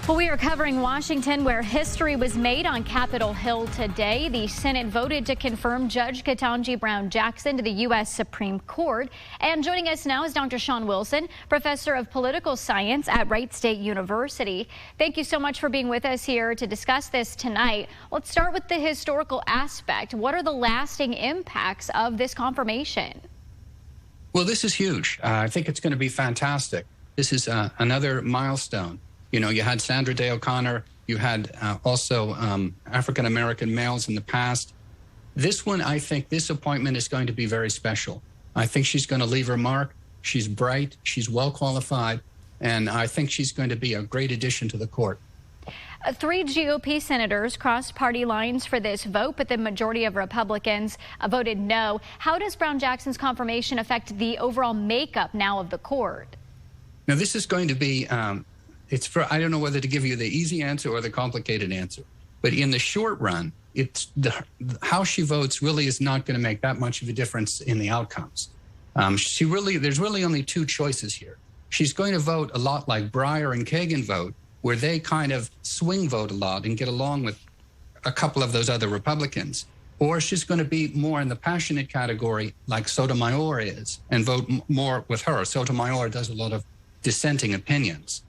Well, we are covering Washington, where history was made on Capitol Hill today. The Senate voted to confirm Judge Ketanji Brown Jackson to the U.S. Supreme Court. And joining us now is Dr. Sean Wilson, professor of political science at Wright State University. Thank you so much for being with us here to discuss this tonight. Let's start with the historical aspect. What are the lasting impacts of this confirmation? Well, this is huge. I think it's going to be fantastic. This is another milestone. You know, you had Sandra Day O'Connor. You had also African-American males in the past. This one, I think this appointment is going to be very special. I think she's going to leave her mark. She's bright. She's well qualified. And I think she's going to be a great addition to the court. 3 GOP senators crossed party lines for this vote, but the majority of Republicans voted no. How does Brown Jackson's confirmation affect the overall makeup now of the court? Now, this is going to be... I don't know whether to give you the easy answer or the complicated answer, but in the short run, how she votes really is not going to make that much of a difference in the outcomes. There's really only 2 choices here. She's going to vote a lot like Breyer and Kagan vote, where they kind of swing vote a lot and get along with a couple of those other Republicans, or she's going to be more in the passionate category like Sotomayor is and vote more with her. Sotomayor does a lot of dissenting opinions.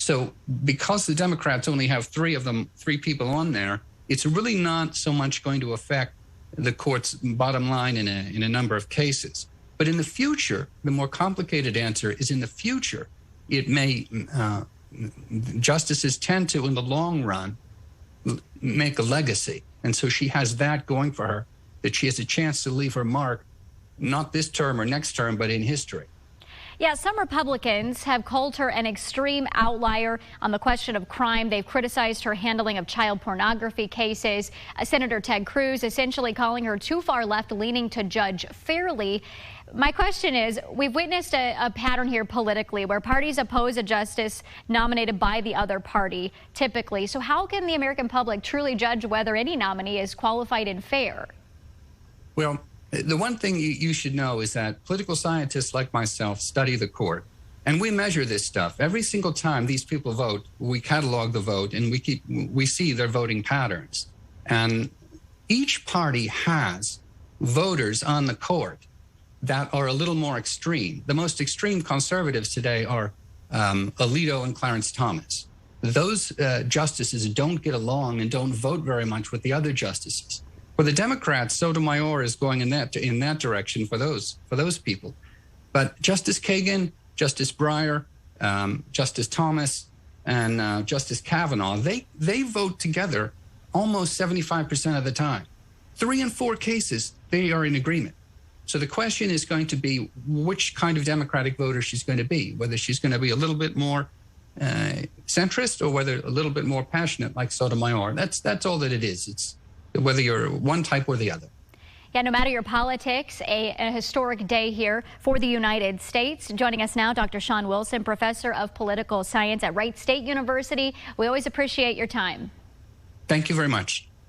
So because the Democrats only have 3 people on there, it's really not so much going to affect the court's bottom line in a number of cases. But in the future, the more complicated answer is in the future, it may, justices tend to, in the long run, make a legacy. And so she has that going for her, that she has a chance to leave her mark, not this term or next term, but in history. Yeah, some Republicans have called her an extreme outlier on the question of crime. They've criticized her handling of child pornography cases. Senator Ted Cruz essentially calling her too far left-leaning to judge fairly. My question is, we've witnessed a pattern here politically where parties oppose a justice nominated by the other party, typically. So how can the American public truly judge whether any nominee is qualified and fair? Well, the one thing you should know is that political scientists like myself study the court, and we measure this stuff. Every single time these people vote, we catalog the vote, and we see their voting patterns. And each party has voters on the court that are a little more extreme. The most extreme conservatives today are Alito and Clarence Thomas. Those justices don't get along and don't vote very much with the other justices. For the Democrats, Sotomayor is going in that direction for those people. But Justice Kagan, Justice Breyer, Justice Thomas, and Justice Kavanaugh, they vote together almost 75% of the time. 3 and 4 cases, they are in agreement. So the question is going to be which kind of Democratic voter she's going to be, whether she's going to be a little bit more centrist or whether a little bit more passionate like Sotomayor. That's all that it is. It's whether you're one type or the other. Yeah, no matter your politics, a historic day here for the United States. Joining us now, Dr. Sean Wilson, professor of political science at Wright State University. We always appreciate your time. Thank you very much.